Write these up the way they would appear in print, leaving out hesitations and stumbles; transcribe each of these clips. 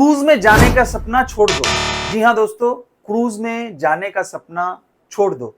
Cruise में जाने का सपना छोड़ दो। जी हाँ दोस्तों, क्रूज में जाने का सपना छोड़ दो,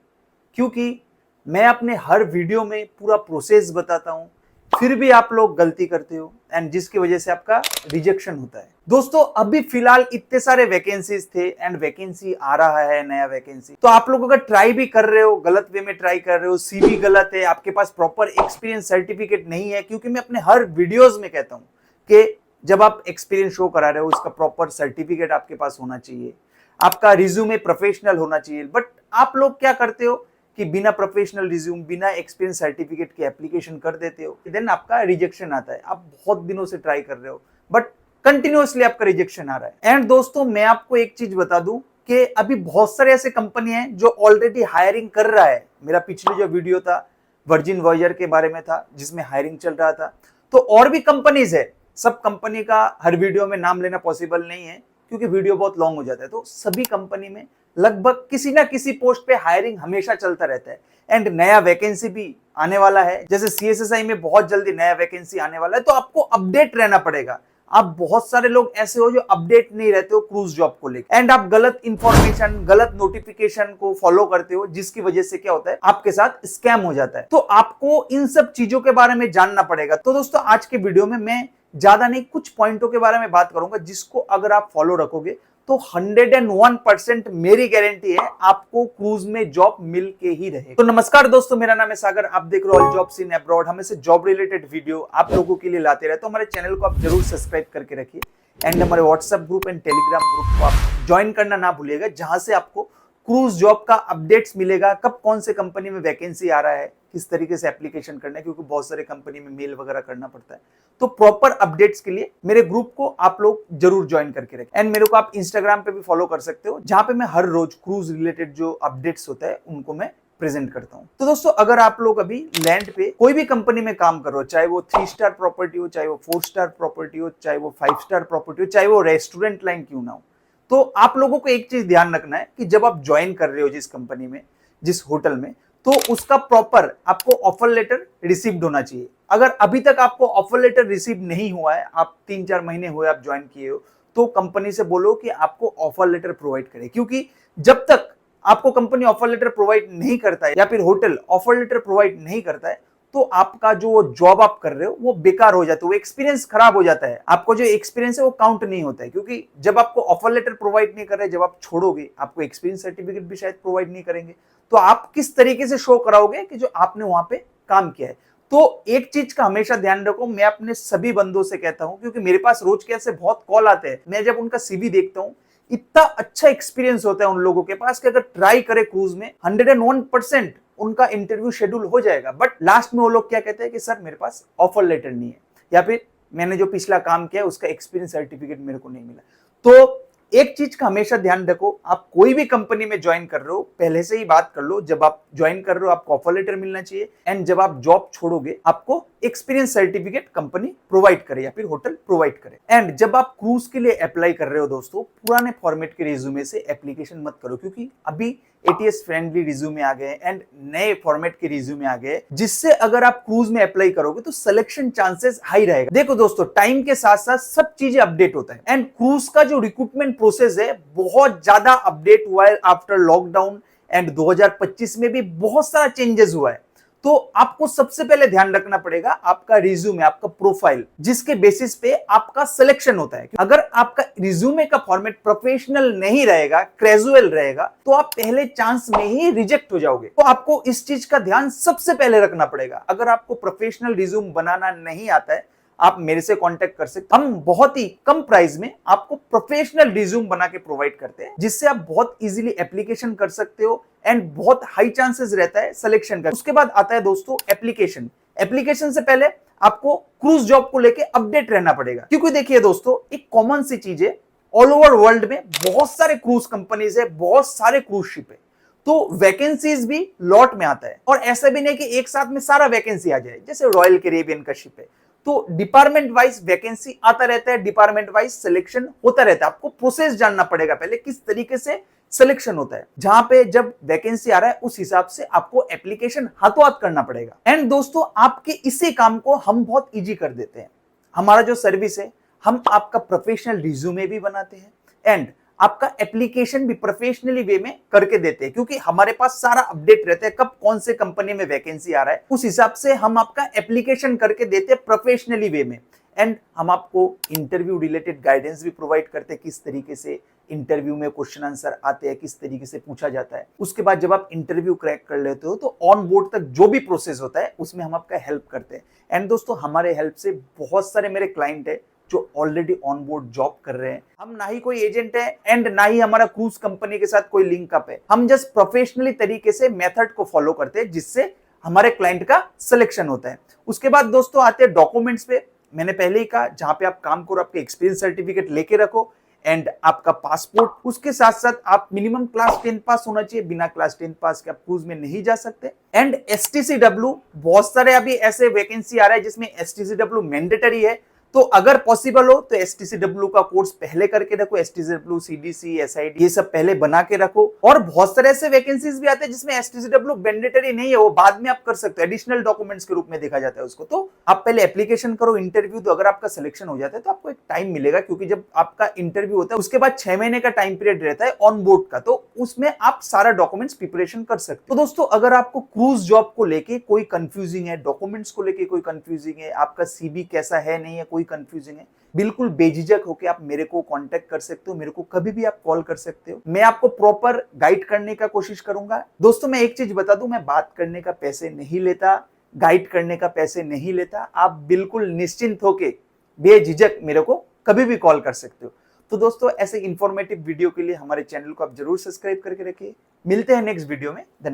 क्योंकि मैं अपने हर वीडियो में पूरा प्रोसेस बताता हूं, फिर भी आप लोग गलती करते हो एंड जिसकी वजह से आपका रिजेक्शन होता है। दोस्तों अभी फिलहाल इतने सारे वैकेंसीज थे एंड वैकेंसी आ रहा है, नया वैकेंसी, तो आप लोग अगर ट्राई भी कर रहे हो, गलत वे में ट्राई कर रहे हो, सीवी गलत है, आपके पास प्रॉपर एक्सपीरियंस सर्टिफिकेट नहीं है, क्योंकि मैं अपने हर वीडियोज में कहता हूं कि जब आप एक्सपीरियंस शो करा रहे हो इसका प्रॉपर सर्टिफिकेट आपके पास होना चाहिए, आपका रिज्यूमे प्रोफेशनल होना चाहिए। बट आप लोग क्या करते हो कि बिना प्रोफेशनल रिज्यूम, बिना एक्सपीरियंस सर्टिफिकेट के एप्लीकेशन कर देते हो, देन आपका रिजेक्शन आता है। आप बहुत दिनों से ट्राई कर रहे हो बट कंटिन्यूअसली आपका रिजेक्शन आ रहा है। एंड दोस्तों मैं आपको एक चीज बता दूं कि अभी बहुत सारे ऐसे कंपनी हैं जो ऑलरेडी हायरिंग कर रहा है। मेरा पिछले जो वीडियो था वर्जिन वॉयजर के बारे में था जिसमें हायरिंग चल रहा था, तो और भी कंपनीज है। सब कंपनी का हर वीडियो में नाम लेना पॉसिबल नहीं है क्योंकि वीडियो बहुत लॉन्ग हो जाता है। तो सभी कंपनी में लगभग किसी ना किसी पोस्ट पे हायरिंग हमेशा चलता रहता है एंड नया वैकेंसी भी आने वाला है। जैसे सीएसएसआई में बहुत जल्दी नया वैकेंसी आने वाला है, तो आपको अपडेट रहना पड़ेगा। आप बहुत सारे लोग ऐसे हो जो अपडेट नहीं रहते हो क्रूज जॉब को लेकर एंड आप गलत इंफॉर्मेशन, गलत नोटिफिकेशन को फॉलो करते हो, जिसकी वजह से क्या होता है आपके साथ स्कैम हो जाता है। तो आपको इन सब चीजों के बारे में जानना पड़ेगा। तो दोस्तों आज के वीडियो में मैं ज्यादा नहीं, कुछ पॉइंटों के बारे में बात करूंगा जिसको अगर आप फॉलो रखोगे तो 101% मेरी गारंटी है आपको क्रूज में जॉब मिल के ही रहे। तो नमस्कार दोस्तों, मेरा नाम है सागर, आप देख रहे हो ऑल जॉब्स इन अब्रॉड। हम ऐसे जॉब रिलेटेड वीडियो आप लोगों के लिए लाते रहते हैं। तो हमारे चैनल को आप जरूर सब्सक्राइब करके रखिए एंड हमारे WhatsApp group and Telegram group को आप ज्वाइन करना ना भूलिएगा, जहां से आपको क्रूज जॉब का अपडेट्स मिलेगा, कब कौन से कंपनी में वैकेंसी आ रहा है, किस तरीके से एप्लीकेशन करना है, क्योंकि बहुत सारे कंपनी में मेल वगैरह करना पड़ता है। तो प्रॉपर अपडेट्स के लिए मेरे ग्रुप को आप लोग जरूर ज्वाइन करके रखें एंड मेरे को आप इंस्टाग्राम पे भी फॉलो कर सकते हो, जहां पे मैं हर रोज क्रूज रिलेटेड जो अपडेट्स होता है उनको मैं प्रेजेंट करता हूं। तो दोस्तों अगर आप लोग अभी लैंड पे कोई भी कंपनी में काम कर रहे हो, चाहे वो 3 स्टार प्रॉपर्टी हो, चाहे वो 4 स्टार प्रॉपर्टी हो, चाहे वो 5 स्टार प्रॉपर्टी हो, चाहे वो रेस्टोरेंट लाइन क्यों ना हो, तो आप लोगों को एक चीज ध्यान रखना है कि जब आप ज्वाइन कर रहे हो जिस कंपनी में, जिस होटल में, तो उसका प्रॉपर आपको ऑफर लेटर रिसीव्ड होना चाहिए। अगर अभी तक आपको ऑफर लेटर रिसीव नहीं हुआ है, आप 3-4 महीने हुए आप ज्वाइन किए हो, तो कंपनी से बोलो कि आपको ऑफर लेटर प्रोवाइड करे, क्योंकि जब तक आपको कंपनी ऑफर लेटर प्रोवाइड नहीं करता है या फिर होटल ऑफर लेटर प्रोवाइड नहीं करता है, तो आपका जो जॉब आप कर रहे हो वो बेकार हो जाता है, वो एक्सपीरियंस खराब हो जाता है। आपको जो एक्सपीरियंस है वो काउंट नहीं होता है, क्योंकि जब आपको ऑफर लेटर प्रोवाइड नहीं कर रहे, जब आप छोड़ोगे, आपको एक्सपीरियंस सर्टिफिकेट भी शायद प्रोवाइड नहीं करेंगे, तो आप किस तरीके से शो कराओगे कि जो आपने वहां पे काम किया है। तो एक चीज का हमेशा ध्यान रखो, मैं अपने सभी बंदों से कहता हूं, क्योंकि मेरे पास रोज के ऐसे बहुत कॉल आते हैं, मैं जब उनका सीवी देखता हूं इतना अच्छा एक्सपीरियंस होता है उन लोगों के पास कि अगर ट्राई करे क्रूज में 101% उनका इंटरव्यू शेड्यूल हो जाएगा। बट लास्ट में वो लोग क्या कहते हैं कि सर मेरे पास ऑफर लेटर नहीं है, या फिर मैंने जो पिछला काम किया उसका एक्सपीरियंस सर्टिफिकेट मेरे को नहीं मिला। तो एक चीज का हमेशा ध्यान रखो, आप कोई भी कंपनी में ज्वाइन कर रहे हो पहले से ही बात कर लो, जब आप ज्वाइन कर रहे हो आपको ऑफर लेटर मिलना चाहिए एंड जब आप जॉब छोड़ोगे आपको एक्सपीरियंस सर्टिफिकेट कंपनी प्रोवाइड करे या फिर होटल प्रोवाइड करे। एंड जब आप क्रूज के लिए अप्लाई कर रहे हो दोस्तों, पुराने फॉर्मेट के रिज्यूमे से एप्लीकेशन मत करो, क्योंकि अभी एटीएस फ्रेंडली रिज्यूमे आ गए एंड नए फॉर्मेट के रिज्यूमे आ गए, जिससे अगर आप क्रूज में अप्लाई करोगे तो सिलेक्शन चांसेस हाई रहेगा। देखो दोस्तों, टाइम के साथ साथ सब चीजें अपडेट होता है एंड क्रूज का जो रिक्रूटमेंट प्रोसेस है बहुत ज्यादा अपडेट हुआ है आफ्टर लॉकडाउन एंड 2025 में भी बहुत सारा चेंजेस हुआ है। तो आपको सबसे पहले ध्यान रखना पड़ेगा आपका रिज्यूमे, आपका प्रोफाइल, जिसके बेसिस पे आपका सिलेक्शन होता है। अगर आपका रिज्यूमे का फॉर्मेट प्रोफेशनल नहीं रहेगा, कैजुअल रहेगा, तो आप पहले चांस में ही रिजेक्ट हो जाओगे। तो आपको इस चीज का ध्यान सबसे पहले रखना पड़ेगा। अगर आपको प्रोफेशनल रिज्यूम बनाना नहीं आता है, आप मेरे से कांटेक्ट कर सकते हैं। हम बहुत ही कम प्राइस में आपको प्रोफेशनल रिज्यूम बना के प्रोवाइड करते हैं, जिससे आप बहुत इजीली एप्लीकेशन कर सकते हो एंड बहुत हाई चांसेस रहता है सिलेक्शन का। उसके बाद आता है दोस्तों एप्लीकेशन। एप्लीकेशन से पहले आपको क्रूज जॉब को लेके अपडेट रहना पड़ेगा, क्योंकि देखिए दोस्तों एक कॉमन सी चीज है, ऑल ओवर वर्ल्ड में बहुत सारे क्रूज कंपनीज है, बहुत सारे क्रूज शिप है, तो वैकेंसीज भी लॉट में आता है। और ऐसा भी नहीं कि एक साथ में सारा वैकेंसी आ जाए, जैसे रॉयल कैरेबियन का शिप है, तो डिपार्टमेंट वाइज वैकेंसी आता रहता है, डिपार्टमेंट वाइज सिलेक्शन होता रहता है। आपको प्रोसेस जानना पड़ेगा पहले किस तरीके से सिलेक्शन होता है, जहां पे जब वैकेंसी आ रहा है उस हिसाब से आपको एप्लीकेशन हाथों हाथ करना पड़ेगा। एंड दोस्तों आपके इसी काम को हम बहुत इजी कर देते हैं। हमारा जो सर्विस है, हम आपका प्रोफेशनल रिज्यूमे भी बनाते हैं एंड आपका एप्लीकेशन भी प्रोफेशनली वे में करके देते हैं, क्योंकि हमारे पास सारा अपडेट रहता है कब कौन से कंपनी में वैकेंसी आ रहा है, उस हिसाब से हम आपका एप्लीकेशन करके देते हैं प्रोफेशनली वे में। एंड हम आपको इंटरव्यू रिलेटेड गाइडेंस भी प्रोवाइड करते हैं, किस तरीके से इंटरव्यू में क्वेश्चन आंसर आते हैं, किस तरीके से पूछा जाता है। उसके बाद जब आप इंटरव्यू क्रैक कर लेते हो तो ऑन बोर्ड तक जो भी प्रोसेस होता है उसमें हम आपका हेल्प करते हैं। एंड दोस्तों, हमारे हेल्प से बहुत सारे मेरे क्लाइंट है जो ऑलरेडी ऑन बोर्ड जॉब कर रहे हैं। हम ना ही कोई एजेंट है एंड ना ही हमारा क्रूज कंपनी के साथ कोई लिंक अप है। हम जस्ट प्रोफेशनली तरीके से मेथड को फॉलो करते हैं जिससे हमारे क्लाइंट का सिलेक्शन होता है। उसके बाद दोस्तों आते हैं डॉक्यूमेंट्स पे। मैंने पहले ही कहा, जहां पे आप काम करो आपके एक्सपीरियंस सर्टिफिकेट लेके रखो एंड आपका पासपोर्ट। उसके साथ साथ आप मिनिमम क्लास 10 पास होना चाहिए, बिना क्लास 10 पास के आप क्रूज में नहीं जा सकते। एंड STCW, बहुत सारे अभी ऐसे वैकेंसी आ रहा है जिसमें STCW मैंडेटरी है, तो अगर पॉसिबल हो तो STCW का कोर्स पहले करके रखो। STCW, CDC, SID ये सब पहले बना के रखो। और बहुत सारे ऐसे वैकेंसीज भी आते हैं जिसमें STCW मैंडेटरी नहीं है, वो बाद में आप कर सकते हो, एडिशनल डॉक्यूमेंट्स के रूप में देखा जाता है उसको। तो आप पहले एप्लीकेशन करो, इंटरव्यू दो। अगर आपका सिलेक्शन हो जाता है तो आपको एक टाइम मिलेगा, क्योंकि जब आपका इंटरव्यू होता है उसके बाद 6 महीने का टाइम पीरियड रहता है ऑन बोर्ड का, तो उसमें आप सारा डॉक्यूमेंट्स प्रिपरेशन कर सकते हो। तो दोस्तों, अगर आपको क्रूज जॉब को लेके कोई कंफ्यूजिंग है, डॉक्यूमेंट्स को लेके कोई कंफ्यूजिंग है, आपका CV कैसा है नहीं है, कोई कंफ्यूजिंग है, बिल्कुल बेझिझक होकर आप मेरे को कांटेक्ट कर सकते हो। मेरे को कभी भी आप कॉल कर सकते हो, मैं आपको प्रॉपर गाइड करने का कोशिश करूंगा। दोस्तों, मैं एक चीज बता दूं, मैं बात करने का पैसे नहीं लेता, गाइड करने का पैसे नहीं लेता। आप बिल्कुल निश्चिंत होके बेझिझक मेरे को कभी भी कॉल कर सकते हो। तो दोस्तों, ऐसे इंफॉर्मेटिव वीडियो के लिए हमारे चैनल को आप जरूर सब्सक्राइब करके रखिए। मिलते हैं नेक्स्ट वीडियो में। धन्यवाद।